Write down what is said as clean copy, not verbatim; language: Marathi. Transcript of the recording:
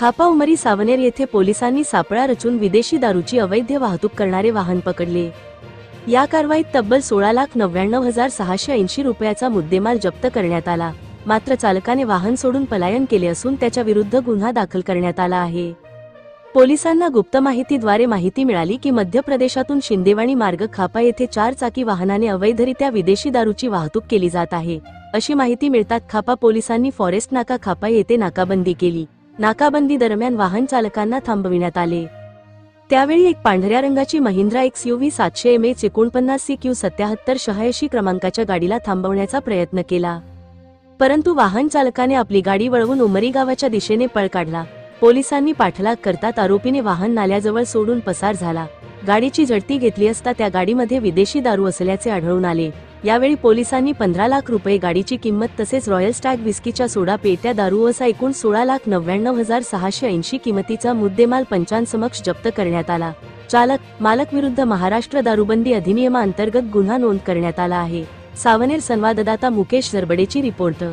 खापा उमरी सावनेर येथे पोलिसांनी सापळा रचून विदेशी दारूची अवैध वाहतूक करणारे वाहन पकडले। या कारवाईत तब्बल 16,99,680 रुपयाचा मुद्देमाल जप्त करण्यात आला। मात्र चालकाने वाहन सोडून पलायन केले असून त्याच्या विरुद्ध गुन्हा दाखल करण्यात आला आहे। पोलिसांना गुप्त माहितीद्वारे माहिती मिळाली की मध्य प्रदेशातून शिंदेवाडी मार्ग खापा येथे 4 चाकी वाहनाने अवैधरित्या विदेशी दारूची वाहतूक केली जात आहे, अशी माहिती मिळताच खापा पोलिसांनी फॉरेस्ट नाका खापा येथे नाकाबंदी केली। नाकाबंदी दरम्यान वाहन चालकांना थांबविण्यात आले। त्यावेळी एक पांढऱ्या रंगाची महिंद्रा XUV 700 MH 49 CQ 7786 क्रमांकाच्या गाडीला थांबवण्याचा प्रयत्न केला, परंतु वाहन चालकाने आपली गाडी वळवून उमरी गावाच्या दिशेने पळ काढला। पोलिसांनी पाठलाग करतात आरोपीने वाहन नाल्याजवळ सोडून पसार झाला। गाडीची झडती घेतली असता त्या गाडीमध्ये विदेशी दारू असल्याचे आढळून आले। यावेळी पोलिसांनी 15 लाख रुपये गाडीची किंमत तसेच रॉयल स्टॅग विस्कीच्या सोडा पेट्या दारू असा एकूण 16,99,680 किमतीचा मुद्देमाल पंचांसमक्ष जप्त करण्यात आला। चालक मालक विरुद्ध महाराष्ट्र दारूबंदी अधिनियमांतर्गत गुन्हा नोंद करण्यात आला आहे। सावनेर संवाददाता मुकेश जरबडेची रिपोर्ट।